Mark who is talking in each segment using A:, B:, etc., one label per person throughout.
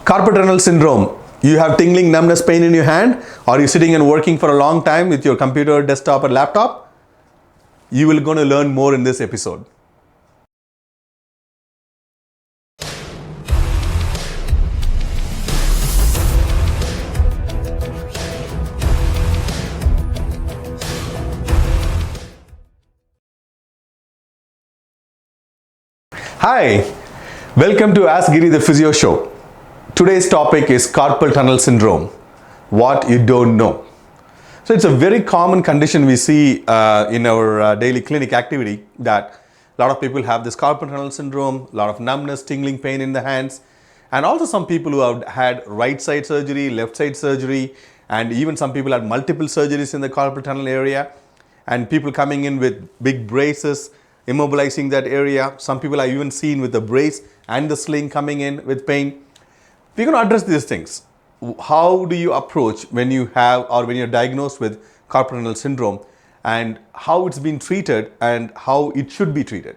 A: Carpal Tunnel Syndrome. You have tingling, numbness, pain in your hand, or you're sitting and working for a long time with your computer, desktop, or laptop. You will going to learn more in this episode. Hi, welcome to Ask Giri the Physio Show. Today's topic is Carpal Tunnel Syndrome, what you don't know. So it's a very common condition we see in our daily clinic activity, that a lot of people have this Carpal Tunnel Syndrome, a lot of numbness, tingling, pain in the hands, and also some people who have had right side surgery, left side surgery, and even some people had multiple surgeries in the carpal tunnel area, and people coming in with big braces, immobilizing that area. Some people are even seen with the brace and the sling coming in with pain. We're going to address these things. How do you approach when you have or when you're diagnosed with carpal tunnel syndrome, and how it's been treated and how it should be treated.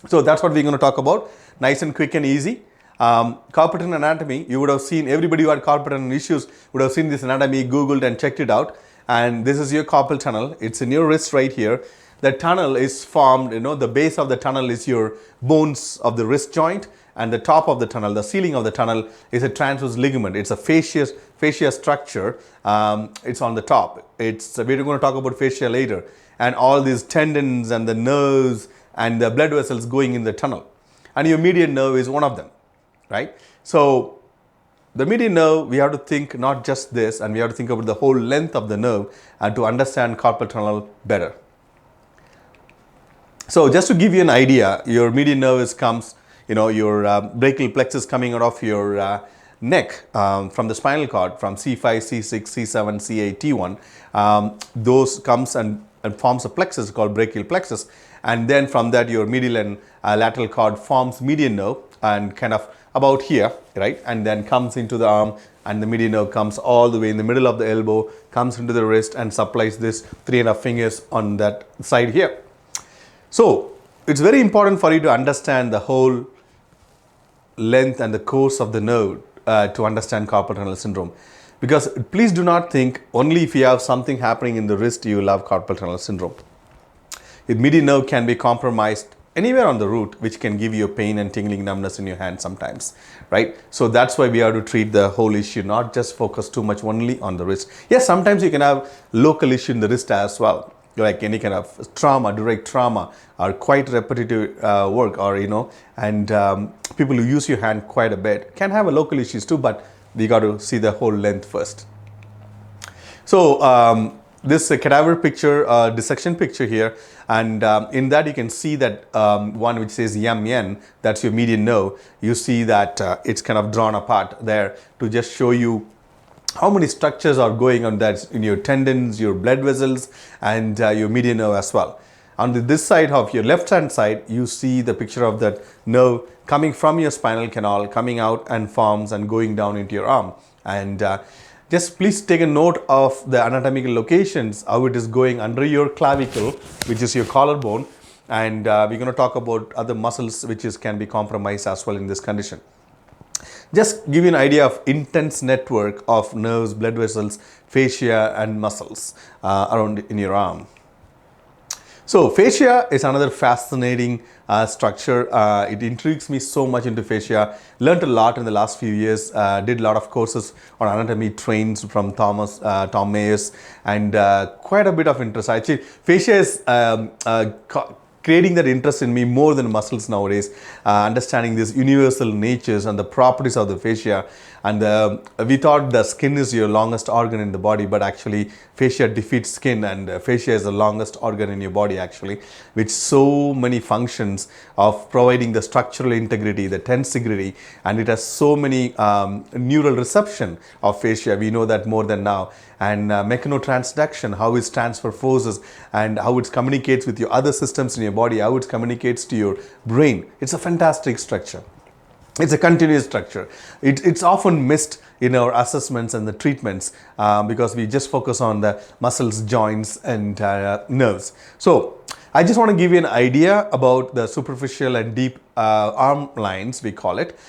A: So that's what we're going to talk about. Nice and quick and easy. Carpal tunnel anatomy, you would have seen, everybody who had carpal tunnel issues would have seen this anatomy, googled and checked it out. And this is your carpal tunnel. It's in your wrist right here. The tunnel is formed, the base of the tunnel is your bones of the wrist joint, and the top of the tunnel, the ceiling of the tunnel, is a transverse ligament. It's a fascia structure. It's on the top. We're going to talk about fascia later, and all these tendons and the nerves and the blood vessels going in the tunnel. And your median nerve is one of them, right? So the median nerve, we have to think not just this, and we have to think about the whole length of the nerve and to understand carpal tunnel better. So just to give you an idea, your median nerve comes, your brachial plexus coming out of your neck from the spinal cord, from C5, C6, C7, C8, T1. Those comes and forms a plexus called brachial plexus. And then from that, your medial and lateral cord forms median nerve and kind of about here, right? And then comes into the arm, and the median nerve comes all the way in the middle of the elbow, comes into the wrist and supplies this 3.5 fingers on that side here. So it's very important for you to understand the whole length and the course of the nerve to understand carpal tunnel syndrome. Because please do not think only if you have something happening in the wrist you will have carpal tunnel syndrome. The median nerve can be compromised anywhere on the root, which can give you pain and tingling, numbness in your hand sometimes, right? So that's why we have to treat the whole issue, not just focus too much only on the wrist. Yes, sometimes you can have local issue in the wrist as well, like any kind of trauma, direct trauma, or quite repetitive work, or and people who use your hand quite a bit can have a local issues too, but we got to see the whole length first. So this cadaver picture, dissection picture here, and in that you can see that one which says MN, that's your median nerve. You see that it's kind of drawn apart there to just show you how many structures are going on that in your tendons, your blood vessels, and your median nerve as well. On this side of your left hand side, you see the picture of that nerve coming from your spinal canal, coming out and forms and going down into your arm. And just please take a note of the anatomical locations, how it is going under your clavicle, which is your collarbone. And we're going to talk about other muscles which can be compromised as well in this condition. Just give you an idea of intense network of nerves, blood vessels, fascia and muscles around in your arm. So fascia is another fascinating structure. It intrigues me so much into fascia. Learned a lot in the last few years. Did a lot of courses on anatomy, trains from Tom Mayers, and quite a bit of interest. Actually, fascia is creating that interest in me more than muscles nowadays, understanding these universal natures and the properties of the fascia. And we thought the skin is your longest organ in the body, but actually fascia defeats skin, and fascia is the longest organ in your body actually, with so many functions of providing the structural integrity, the tensegrity, and it has so many neural reception of fascia. We know that more than now. And mechanotransduction, how it transfer forces and how it communicates with your other systems in your body, how it communicates to your brain. It's a fantastic structure. It's a continuous structure. It's often missed in our assessments and the treatments because we just focus on the muscles, joints and nerves. So I just want to give you an idea about the superficial and deep arm lines, we call it,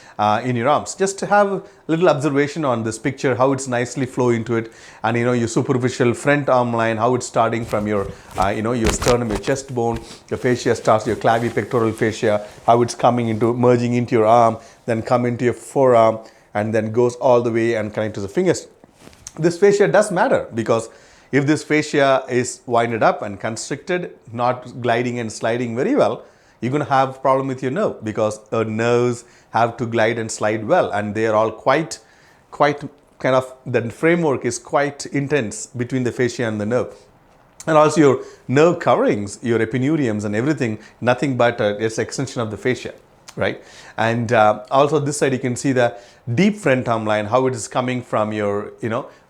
A: in your arms. Just to have a little observation on this picture, how it's nicely flow into it, and your superficial front arm line, how it's starting from your, your sternum, your chest bone, your fascia starts, your clavipectoral fascia, how it's coming into, merging into your arm, then come into your forearm, and then goes all the way and connect to the fingers. This fascia does matter, because if this fascia is winded up and constricted, not gliding and sliding very well, you're going to have a problem with your nerve, because nerves have to glide and slide well, and they are all quite kind of, the framework is quite intense between the fascia and the nerve. And also your nerve coverings, your epineuriums and everything, nothing but it's extension of the fascia, right? And also this side you can see the deep front arm line, how it is coming from your,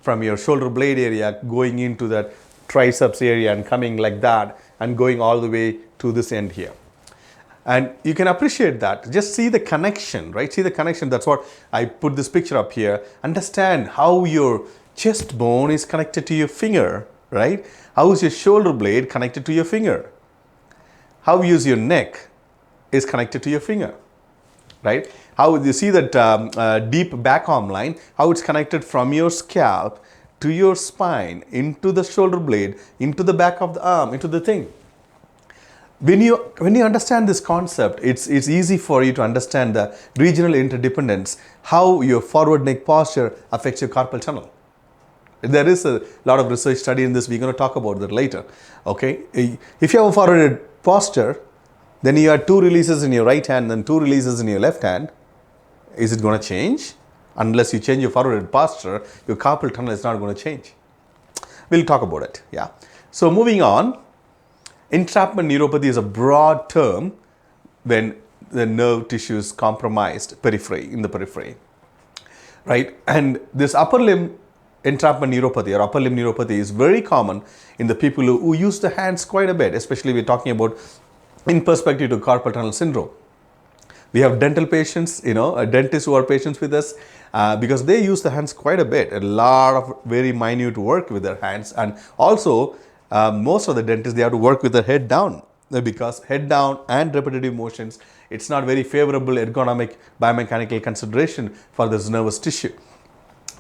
A: from your shoulder blade area, going into that triceps area and coming like that and going all the way to this end here. And you can appreciate that. Just see the connection, right? See the connection. That's what I put this picture up here. Understand how your chest bone is connected to your finger, right? How is your shoulder blade connected to your finger? How is your neck is connected to your finger, right? How you see that deep back arm line, how it's connected from your scalp to your spine, into the shoulder blade, into the back of the arm, into the thing. When you understand this concept, it's easy for you to understand the regional interdependence, how your forward neck posture affects your carpal tunnel. There is a lot of research study in this. We're going to talk about that later. Okay, if you have a forward posture, then you have 2 releases in your right hand and 2 releases in your left hand. Is it going to change? Unless you change your forward posture, your carpal tunnel is not going to change. We'll talk about it. Yeah. So moving on, entrapment neuropathy is a broad term when the nerve tissue is compromised in the periphery, right? And this upper limb entrapment neuropathy or upper limb neuropathy is very common in the people who use the hands quite a bit, especially we're talking about in perspective to carpal tunnel syndrome. We have dental patients, dentists who are patients with us because they use the hands quite a bit, a lot of very minute work with their hands. And also most of the dentists, they have to work with their head down, because head down and repetitive motions, it's not very favorable ergonomic biomechanical consideration for this nervous tissue.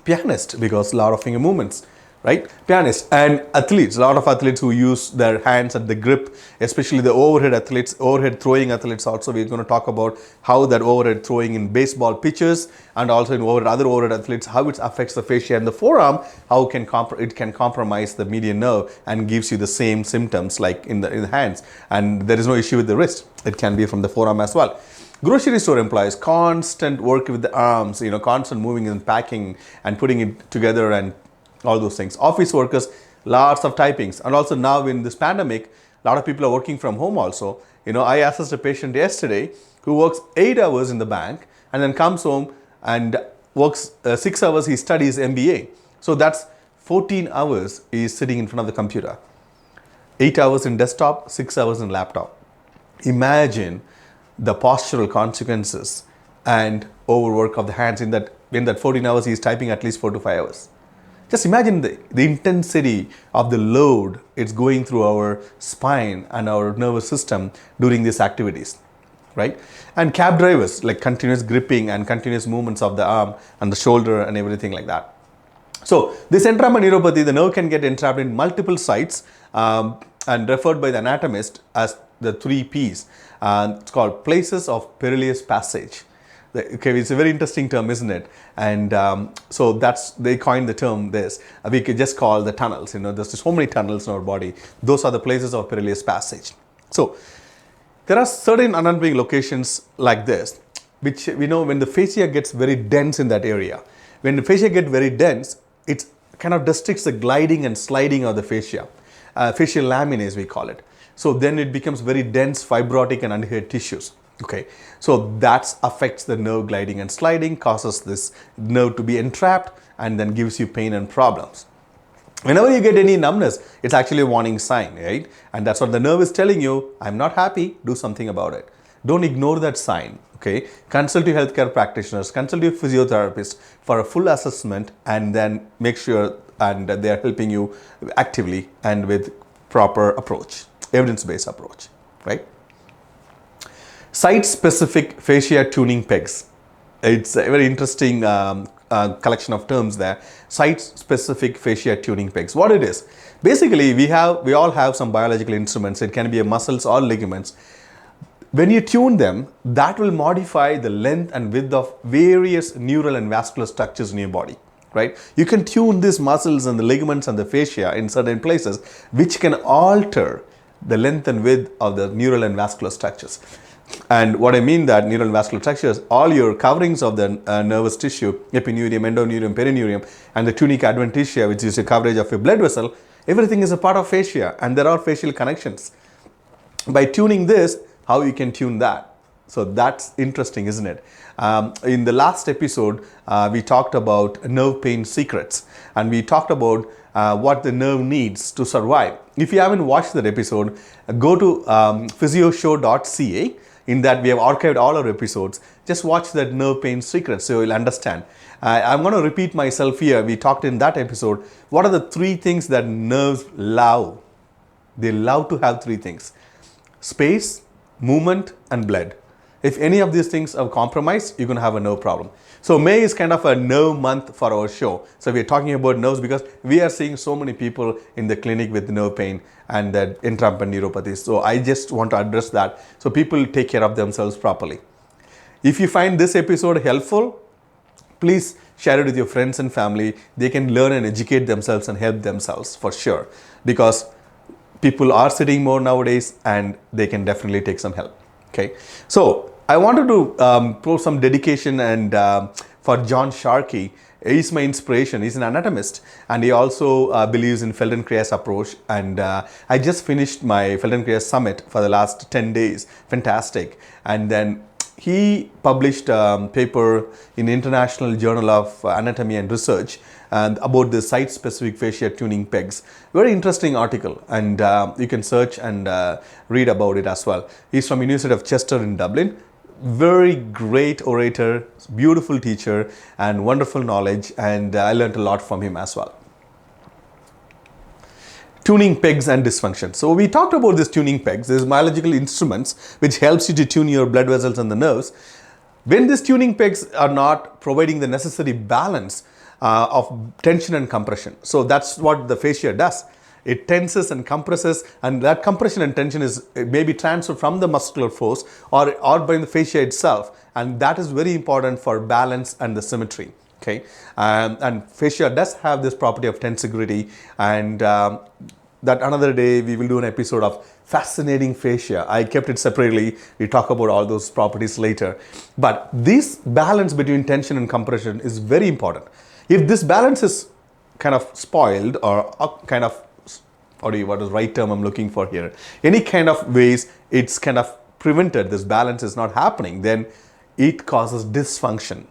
A: Pianist, because a lot of finger movements, right? Pianists and athletes, a lot of athletes who use their hands at the grip, especially the overhead athletes, overhead throwing athletes also. We're going to talk about how that overhead throwing in baseball pitchers and also in other overhead athletes, how it affects the fascia and the forearm, how it can compromise the median nerve and gives you the same symptoms like in the hands. And there is no issue with the wrist. It can be from the forearm as well. Grocery store employees, constant work with the arms, constant moving and packing and putting it together and all those things. Office workers, lots of typings. And also now in this pandemic, a lot of people are working from home also. I assessed a patient yesterday who works 8 hours in the bank and then comes home and works 6 hours, he studies MBA. So that's 14 hours he is sitting in front of the computer. 8 hours in desktop, 6 hours in laptop. Imagine the postural consequences and overwork of the hands in that 14 hours he is typing at least 4 to 5 hours. Just imagine the intensity of the load it's going through our spine and our nervous system during these activities, right? And cab drivers, like continuous gripping and continuous movements of the arm and the shoulder and everything like that. So this entrapment neuropathy, the nerve can get entrapped in multiple sites and referred by the anatomist as the 3 Ps. It's called places of perilous passage. Okay, it's a very interesting term, isn't it? And so they coined the term this. We could just call the tunnels. There's so many tunnels in our body. Those are the places of perilous passage. So there are certain anatomic locations like this, which we know when the fascia gets very dense in that area. When the fascia gets very dense, it kind of restricts the gliding and sliding of the fascia. Fascial laminae, we call it. So then it becomes very dense, fibrotic and unadhered tissues. Okay, so that affects the nerve gliding and sliding, causes this nerve to be entrapped and then gives you pain and problems. Whenever you get any numbness, it's actually a warning sign, right? And that's what the nerve is telling you, I'm not happy, do something about it. Don't ignore that sign, okay? Consult your healthcare practitioners, consult your physiotherapist for a full assessment and then make sure and they are helping you actively and with proper approach. evidence-based approach, right? Site-specific fascia tuning pegs. It's a very interesting collection of terms there. Site-specific fascia tuning pegs. What it is? Basically, we all have some biological instruments. It can be muscles or ligaments. When you tune them, that will modify the length and width of various neural and vascular structures in your body, right? You can tune these muscles and the ligaments and the fascia in certain places, which can alter the length and width of the neural and vascular structures. And what I mean that neural and vascular structures, all your coverings of the nervous tissue, epineurium, endoneurium, perineurium, and the tunica adventitia, which is the coverage of your blood vessel, everything is a part of fascia, and there are fascial connections. By tuning this, how you can tune that. So that's interesting, isn't it? In the last episode, we talked about nerve pain secrets, and we talked about what the nerve needs to survive. If you haven't watched that episode, go to physioshow.ca. In that, we have archived all our episodes. Just watch that nerve pain secrets so you'll understand. I'm going to repeat myself here. We talked in that episode. What are the 3 things that nerves love? They love to have 3 things: space, movement, and blood. If any of these things are compromised, you're going to have a nerve problem. So May is kind of a nerve month for our show. So we're talking about nerves because we are seeing so many people in the clinic with nerve pain and that entrapment neuropathy. So I just want to address that so people take care of themselves properly. If you find this episode helpful, please share it with your friends and family. They can learn and educate themselves and help themselves for sure, because people are sitting more nowadays and they can definitely take some help. Okay, so I wanted to pour some dedication and for John Sharkey. He's my inspiration. He's an anatomist, and he also believes in Feldenkrais approach. And I just finished my Feldenkrais summit for the last 10 days. Fantastic. And then he published a paper in the International Journal of Anatomy and Research and about the site-specific fascia tuning pegs. Very interesting article, and you can search and read about it as well. He's from University of Chester in Dublin. Very great orator, beautiful teacher, and wonderful knowledge, and I learned a lot from him as well. Tuning pegs and dysfunction. So we talked about these tuning pegs. These biological instruments which helps you to tune your blood vessels and the nerves. When these tuning pegs are not providing the necessary balance of tension and compression. So that's what the fascia does. It tenses and compresses, and that compression and tension is maybe transferred from the muscular force or by the fascia itself, and that is very important for balance and the symmetry. Okay, and fascia does have this property of tensegrity, and that another day we will do an episode of fascinating fascia. I kept it separately. We talk about all those properties later, but this balance between tension and compression is very important. If this balance is kind of spoiled or kind of, what is the right term I'm looking for here? Any kind of ways it's kind of prevented, this balance is not happening, then it causes dysfunction.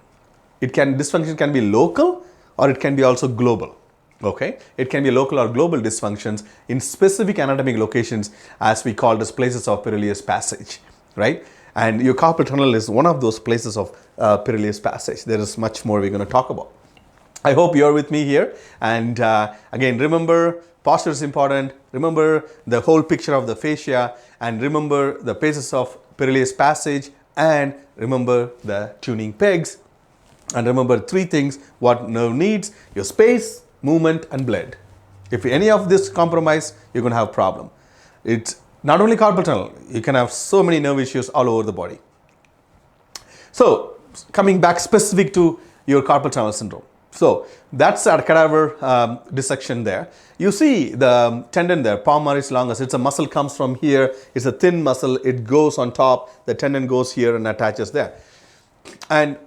A: Dysfunction can be local or it can be also global. Okay, it can be local or global dysfunctions in specific anatomic locations, as we call as places of perilous passage, right? And your carpal tunnel is one of those places of perilous passage. There is much more we're going to talk about. I hope you're with me here. And again, remember, posture is important. Remember the whole picture of the fascia, and remember the places of perilous passage, and remember the tuning pegs. And remember 3 things what nerve needs: your space, movement, and blood. If any of this compromise, you're going to have a problem. It's not only carpal tunnel, you can have so many nerve issues all over the body. So coming back specific to your carpal tunnel syndrome. So that's our cadaver dissection there. You see the tendon there, Palmaris longus. It's a muscle comes from here. It's a thin muscle. It goes on top. The tendon goes here and attaches there. And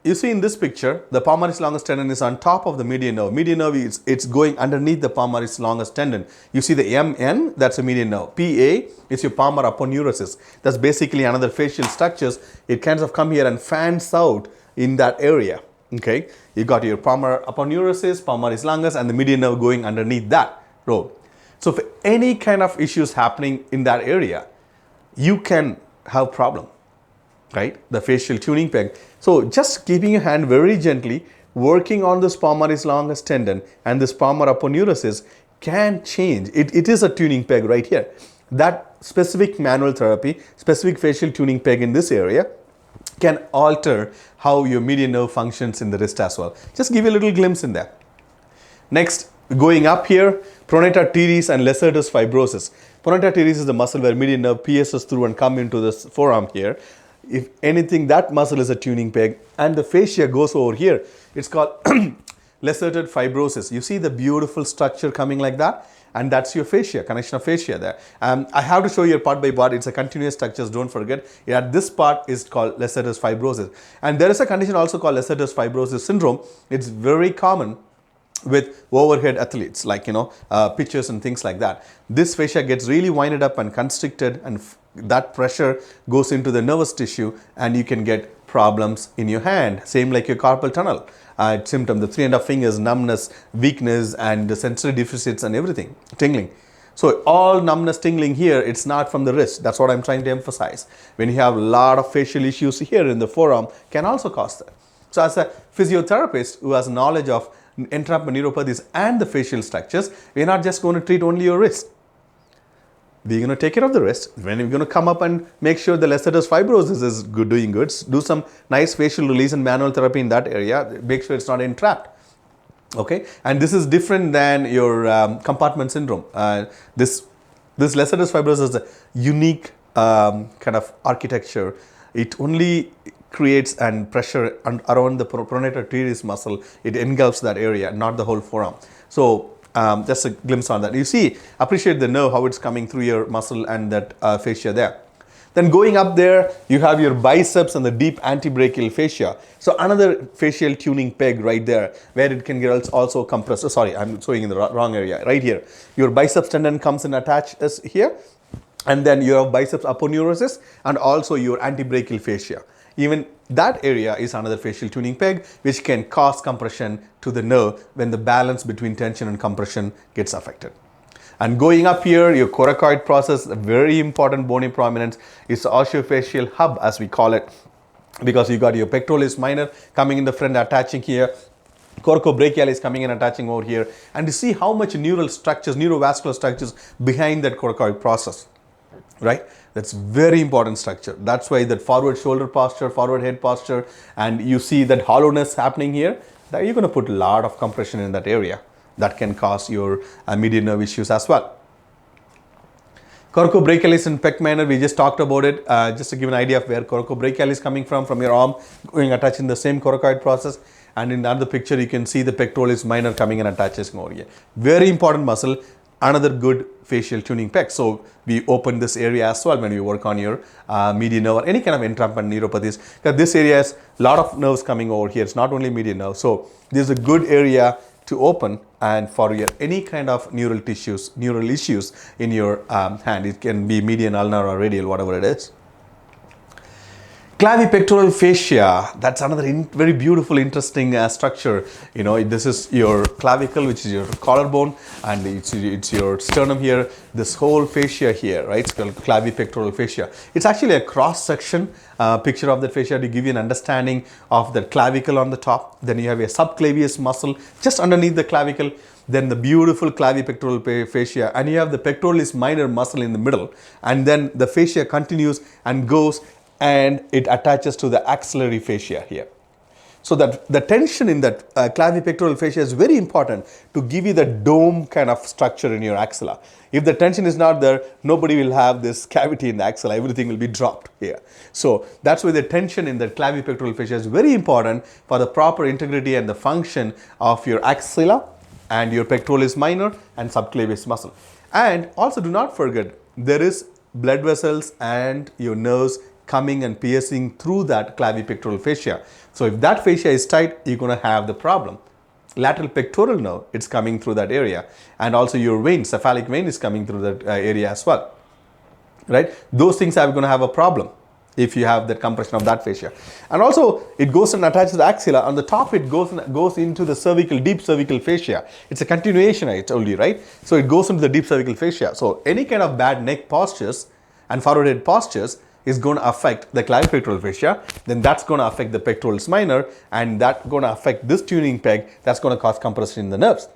A: you see in this picture, the Palmaris longus tendon is on top of the median nerve. Median nerve it's going underneath the Palmaris longus tendon. You see the MN, that's a median nerve. PA is your palmar aponeurosis. That's basically another facial structures. It kind of come here and fans out in that area. Okay, you got your palmar aponeurosis, Palmaris longus, and the median nerve going underneath that row. So if any kind of issues happening in that area, you can have problem, right? The facial tuning peg. So just keeping your hand very gently, working on this Palmaris longus tendon and this palmar aponeurosis can change. It is a tuning peg right here. that specific manual therapy, specific facial tuning peg in this area can alter how your median nerve functions in the wrist as well. Just give you a little glimpse in there. Next, going up here, Pronator teres and Lacertus Fibrosis. Pronator teres is the muscle where median nerve pierces through and come into this forearm here. If anything, that muscle is a tuning peg and the fascia goes over here. It's called Lacertus Fibrosis. You see the beautiful structure coming like that? And that's your fascia, connection of fascia there. I have to show you part by part. It's a continuous structures, don't forget. Yeah, this part is called Lacertus Fibrosis. And there is a condition also called Lacertus Fibrosis syndrome. It's very common with overhead athletes, like, pitchers and things like that. This fascia gets really winded up and constricted, and that pressure goes into the nervous tissue, and you can get problems in your hand. Same like your carpal tunnel symptom, the 3.5 fingers, numbness, weakness, and the sensory deficits and everything, tingling. So all numbness, tingling here, it's not from the wrist. That's what I'm trying to emphasize. When you have a lot of facial issues here in the forearm, can also cause that. So as a physiotherapist who has knowledge of entrapment neuropathies and the facial structures, we're not just going to treat only your wrist. We're going to take care of the wrist. When we're going to come up and make sure the Lacertus Fibrosis is doing good, do some nice facial release and manual therapy in that area, make sure it's not entrapped. Okay, and this is different than your compartment syndrome. This Lacertus Fibrosis is a unique kind of architecture. It only creates and pressure around the pronator teres muscle. It engulfs that area, not the whole forearm. So just a glimpse on that. You see, appreciate the nerve, how it's coming through your muscle and that fascia there. Then going up there, you have your biceps and the deep antebrachial fascia. So another facial tuning peg right there, where it can get also compressed. Oh, sorry, I'm showing in the wrong area. Right here, your biceps tendon comes and attaches here, and then you have biceps aponeurosis and also your antebrachial fascia. Even that area is another facial tuning peg, which can cause compression to the nerve when the balance between tension and compression gets affected. And going up here, your coracoid process, a very important bony prominence, is the Osseofascial hub, as we call it, because you got your pectoralis minor coming in the front, attaching here. Coracobrachialis coming and attaching over here. And you see how much neural structures, neurovascular structures behind that coracoid process, right? That's very important structure. That's why that forward shoulder posture, forward head posture, and you see that hollowness happening here, that you're going to put a lot of compression in that area. That can cause your median nerve issues as well. Coracobrachialis and pec minor, we just talked about it. Just to give an idea of where coracobrachialis is coming from your arm, going attaching the same coracoid process. And in another picture, you can see the pectoralis minor coming and attaches over here. Very important muscle. Another good facial tuning peg. So we open this area as well when we work on your median nerve or any kind of entrapment neuropathies. Because this area has a lot of nerves coming over here. It's not only median nerve. So this is a good area to open, and for your any kind of neural issues in your hand. It can be median, ulnar or radial, whatever it is. Clavipectoral fascia, that's another very beautiful, interesting structure. You know, this is your clavicle, which is your collarbone, and it's your sternum here. This whole fascia here, right? It's called clavipectoral fascia. It's actually a cross-section picture of the fascia to give you an understanding of the clavicle on the top. Then you have a subclavius muscle just underneath the clavicle. Then the beautiful clavipectoral fascia, and you have the pectoralis minor muscle in the middle. And then the fascia continues and goes, and it attaches to the axillary fascia here. So that the tension in that clavipectoral fascia is very important to give you the dome kind of structure in your axilla. If the tension is not there, nobody will have this cavity in the axilla. Everything will be dropped here. So that's why the tension in the clavipectoral fascia is very important for the proper integrity and the function of your axilla and your pectoralis minor and subclavius muscle. And also do not forget, there is blood vessels and your nerves coming and piercing through that clavipectoral fascia. So if that fascia is tight, you're going to have the problem. Lateral pectoral nerve, it's coming through that area. And also your vein, cephalic vein is coming through that area as well. Right? Those things are going to have a problem if you have that compression of that fascia. And also it goes and attaches the axilla. On the top it goes into the cervical, deep cervical fascia. It's a continuation, I told you, right? So it goes into the deep cervical fascia. So any kind of bad neck postures and forward head postures is going to affect the clavipectoral fascia, then that's going to affect the pectoralis minor, and that's going to affect this tuning peg, that's going to cause compression in the nerves.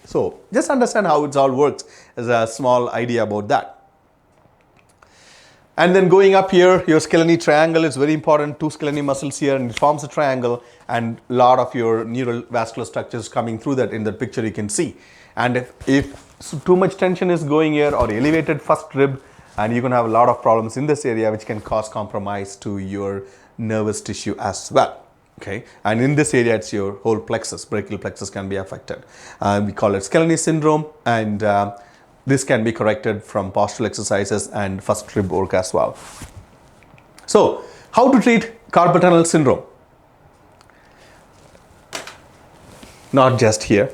A: So just understand how it all works as a small idea about that. And then going up here, your scalene triangle is very important. Two scalene muscles here, and it forms a triangle, and a lot of your neural vascular structures coming through that in the picture you can see. And if too much tension is going here or elevated first rib, and you're going to have a lot of problems in this area which can cause compromise to your nervous tissue as well. Okay, and in this area it's your whole plexus, brachial plexus can be affected. We call it Scalene syndrome, and this can be corrected from postural exercises and first rib work as well. So, how to treat carpal tunnel syndrome? Not just here,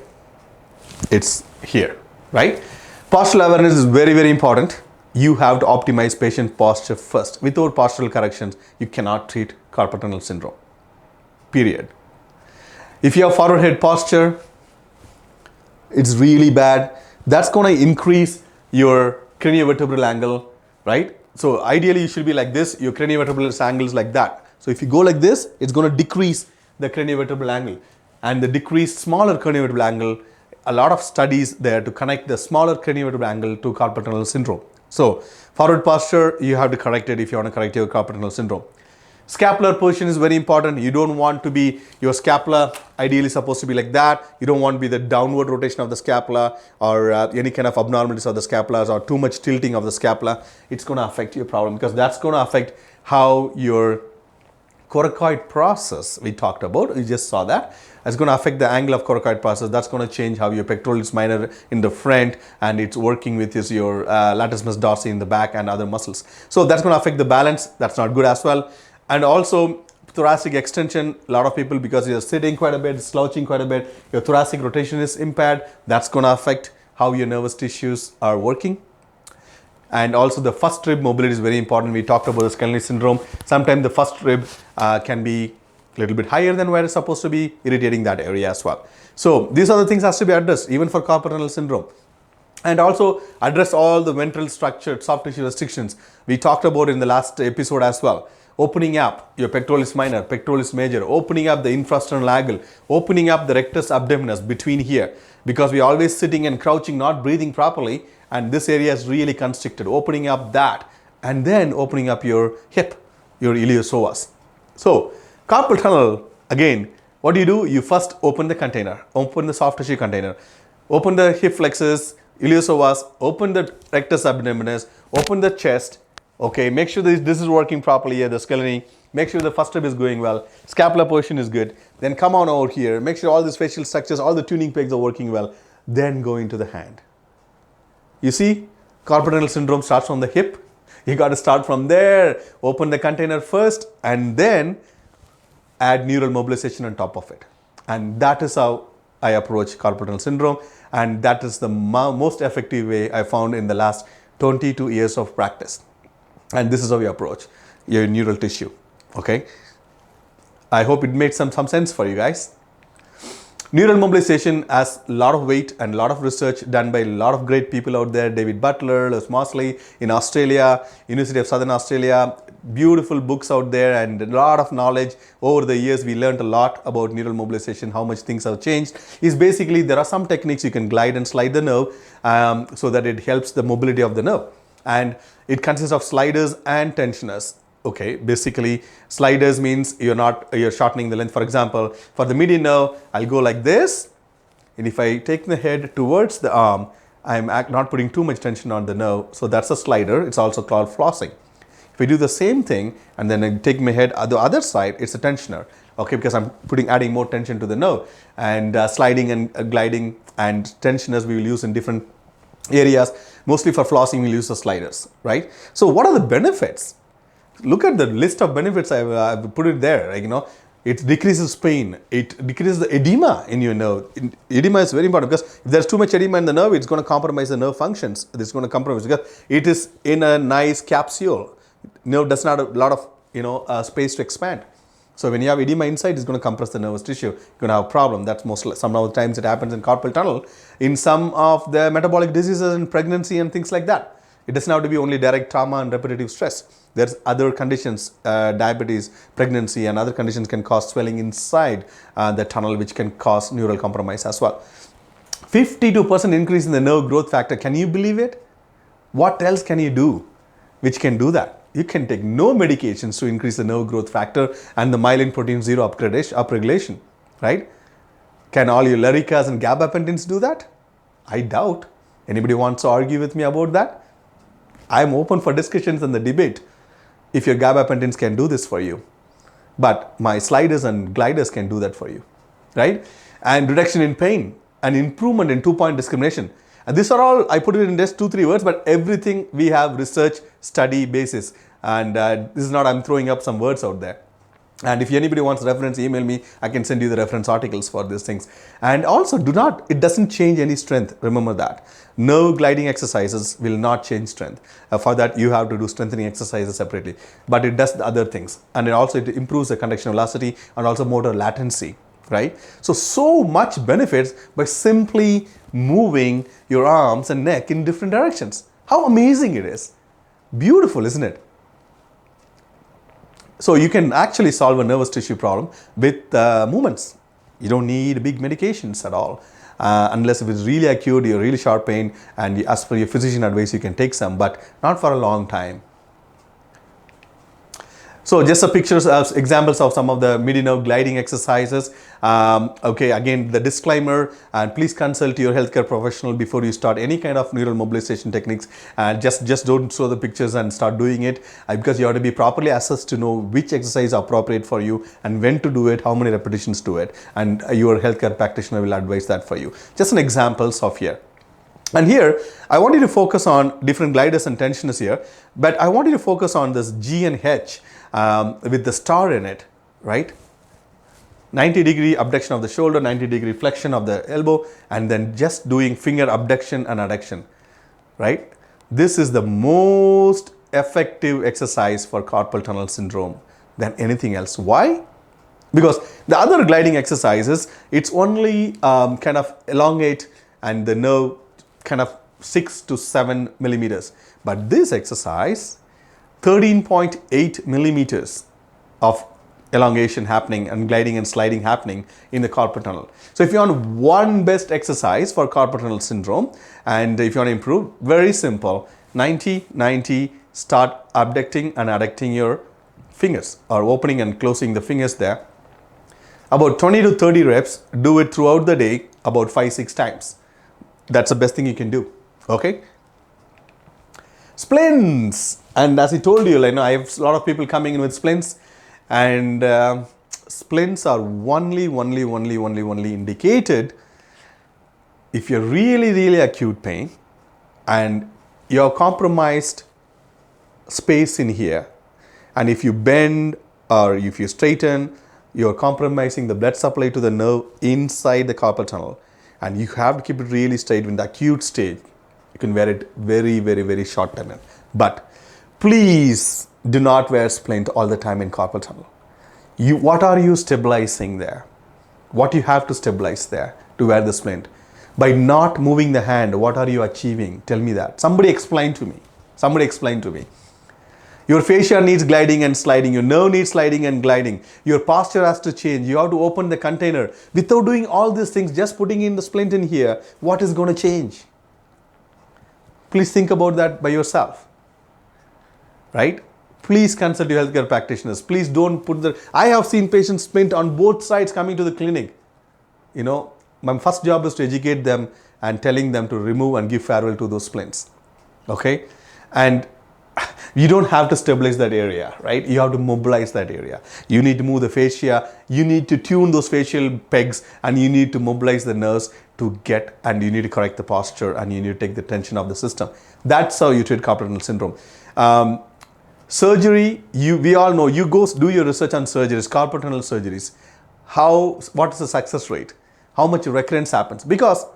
A: it's here, right? Postural awareness is very, very important. You have to optimize patient posture first. Without postural corrections, you cannot treat carpal tunnel syndrome, period. If you have forward head posture, it's really bad. That's going to increase your craniovertebral angle, right? So ideally you should be like this, your craniovertebral angle is like that. So if you go like this, it's going to decrease the craniovertebral angle. And the decreased smaller craniovertebral angle, a lot of studies there to connect the smaller craniovertebral angle to carpal tunnel syndrome. So forward posture, you have to correct it if you want to correct your carpal tunnel syndrome. Scapular position is very important. You don't want to be, your scapula ideally supposed to be like that. You don't want to be the downward rotation of the scapula or any kind of abnormalities of the scapulas or too much tilting of the scapula. It's going to affect your problem because that's going to affect how your coracoid process we talked about. We just saw that. It's going to affect the angle of coracoid process. That's going to change how your pectoralis minor in the front and it's working with your latissimus dorsi in the back and other muscles. So that's going to affect the balance. That's not good as well. And also thoracic extension, a lot of people, because you're sitting quite a bit, slouching quite a bit, your thoracic rotation is impaired. That's going to affect how your nervous tissues are working. And also the first rib mobility is very important. We talked about the Scalene syndrome. Sometimes the first rib can be a little bit higher than where it's supposed to be, irritating that area as well. So these are the things has to be addressed even for carpal tunnel syndrome. And also address all the ventral structured soft tissue restrictions we talked about in the last episode as well. Opening up your pectoralis minor, pectoralis major, opening up the infrasternal angle, opening up the rectus abdominis between here, because we're always sitting and crouching, not breathing properly, and this area is really constricted. Opening up that, and then opening up your hip, your iliopsoas. So, carpal tunnel, again, what do? You first open the container, open the soft tissue container, open the hip flexors, iliopsoas, open the rectus abdominis, open the chest. Okay, make sure this is working properly here, the scalene. Make sure the first rib is going well. Scapular position is good. Then come on over here. Make sure all these facial structures, all the tuning pegs are working well. Then go into the hand. You see, carpal tunnel syndrome starts from the hip. You got to start from there. Open the container first and then add neural mobilization on top of it. And that is how I approach carpal tunnel syndrome. And that is the most effective way I found in the last 22 years of practice. And this is how we approach your neural tissue, okay? I hope it made some sense for you guys. Neural mobilization has a lot of weight and a lot of research done by a lot of great people out there. David Butler, Les Mosley in Australia, University of Southern Australia. Beautiful books out there and a lot of knowledge. Over the years, we learned a lot about neural mobilization, how much things have changed. Is basically, there are some techniques you can glide and slide the nerve so that it helps the mobility of the nerve. And it consists of sliders and tensioners. Okay, basically sliders means you're shortening the length. For example, for the median nerve, I'll go like this, and if I take the head towards the arm, I'm not putting too much tension on the nerve, so that's a slider. It's also called flossing. If I do the same thing and then I take my head on the other side, it's a tensioner. Okay, because I'm adding more tension to the nerve. And sliding and gliding and tensioners we will use in different areas. Mostly for flossing, we'll use the sliders, right? So what are the benefits? Look at the list of benefits. I've put it there. Like, it decreases pain. It decreases the edema in your nerve. Edema is very important because if there's too much edema in the nerve, it's going to compromise the nerve functions. It's going to compromise because it is in a nice capsule. Nerve does not have a lot of space to expand. So when you have edema inside, it's going to compress the nervous tissue. You're going to have a problem. That's some of the times it happens in carpal tunnel. In some of the metabolic diseases in pregnancy and things like that. It doesn't have to be only direct trauma and repetitive stress. There's other conditions, diabetes, pregnancy and other conditions can cause swelling inside the tunnel, which can cause neural compromise as well. 52% increase in the nerve growth factor. Can you believe it? What else can you do which can do that? You can take no medications to increase the nerve growth factor and the myelin protein 0 upregulation, right? Can all your Lyricas and gabapentins do that? I doubt. Anybody wants to argue with me about that? I'm open for discussions and the debate if your gabapentins can do this for you. But my sliders and gliders can do that for you, right? And reduction in pain and improvement in 2-point discrimination. And these are all, I put it in just 2-3 words, but everything we have research, study basis. And this is not, I'm throwing up some words out there. And if anybody wants reference, email me. I can send you the reference articles for these things. And also it doesn't change any strength. Remember that. No gliding exercises will not change strength. For that, you have to do strengthening exercises separately. But it does the other things. And it improves the conduction velocity and also motor latency, right? So much benefits by simply moving your arms and neck in different directions. How amazing it is. Beautiful, isn't it? So you can actually solve a nervous tissue problem with movements. You don't need big medications at all. Unless if it's really acute, you're really sharp pain, and as per your physician advice, you can take some, but not for a long time. So just some pictures of examples of some of the median nerve gliding exercises. Okay, again, the disclaimer, and please consult your healthcare professional before you start any kind of neural mobilization techniques. And just don't show the pictures and start doing it, because you have to be properly assessed to know which exercise is appropriate for you and when to do it, how many repetitions to it, and your healthcare practitioner will advise that for you. Just some examples of here. And here, I want you to focus on different gliders and tensioners here, but I want you to focus on this G and H with the star in it, right? 90-degree abduction of the shoulder, 90-degree flexion of the elbow, and then just doing finger abduction and adduction, right? This is the most effective exercise for carpal tunnel syndrome than anything else. Why? Because the other gliding exercises, it's only kind of elongate and the nerve kind of 6 to 7 millimeters. But this exercise, 13.8 millimeters of elongation happening and gliding and sliding happening in the carpal tunnel. So if you want one best exercise for carpal tunnel syndrome, and if you want to improve, very simple, 90-90, start abducting and adducting your fingers, or opening and closing the fingers there. About 20 to 30 reps, do it throughout the day, about 5-6 times. That's the best thing you can do, okay? Splints, and as I told you, I have a lot of people coming in with splints, and splints are only indicated if you're really acute pain and you're compromised space in here, and if you bend or if you straighten, you're compromising the blood supply to the nerve inside the carpal tunnel, and you have to keep it really straight in the acute stage. You can wear it very short time. But please do not wear splint all the time in carpal tunnel. What are you stabilizing there? What you have to stabilize there to wear the splint? By not moving the hand, what are you achieving? Tell me that. Somebody explain to me. Somebody explain to me. Your fascia needs gliding and sliding. Your nerve needs sliding and gliding. Your posture has to change. You have to open the container. Without doing all these things, just putting in the splint in here, what is going to change? Please think about that by yourself, right? Please consult your healthcare practitioners. Please don't put I have seen patients splint on both sides coming to the clinic. My first job is to educate them and telling them to remove and give farewell to those splints, okay? And you don't have to stabilize that area, right? You have to mobilize that area. You need to move the fascia. You need to tune those facial pegs, and you need to mobilize the nerves to get, and you need to correct the posture, and you need to take the tension of the system. That's how you treat carpal tunnel syndrome. Surgery, we all know, you go do your research on surgeries, carpal tunnel surgeries. What is the success rate? How much recurrence happens? Because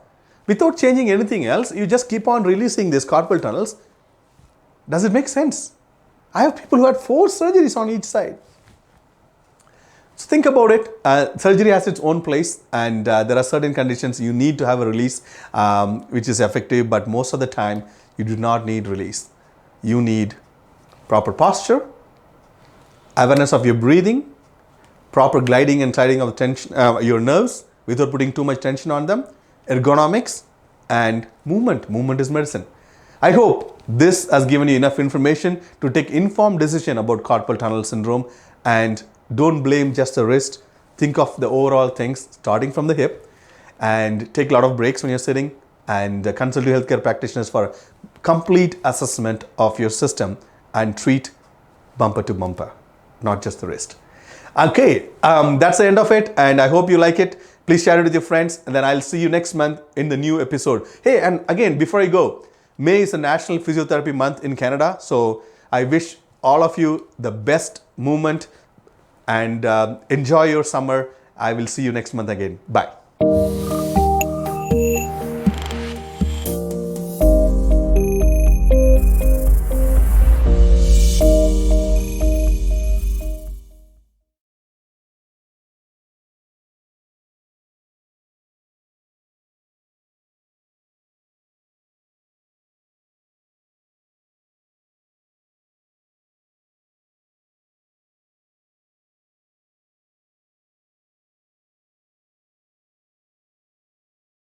A: without changing anything else, you just keep on releasing these carpal tunnels. Does it make sense? I have people who had 4 surgeries on each side. So think about it. Surgery has its own place, and there are certain conditions you need to have a release which is effective, but most of the time you do not need release. You need proper posture, awareness of your breathing, proper gliding and sliding of the tension, your nerves without putting too much tension on them, ergonomics, and movement. Movement is medicine. I hope this has given you enough information to take informed decision about carpal tunnel syndrome, and don't blame just the wrist. Think of the overall things starting from the hip, and take a lot of breaks when you're sitting, and consult your healthcare practitioners for a complete assessment of your system and treat bumper to bumper, not just the wrist. Okay, that's the end of it, and I hope you like it. Please share it with your friends, and then I'll see you next month in the new episode. Hey, and again, before I go, May is a National Physiotherapy Month in Canada, so I wish all of you the best movement, and enjoy your summer. I will see you next month again. Bye.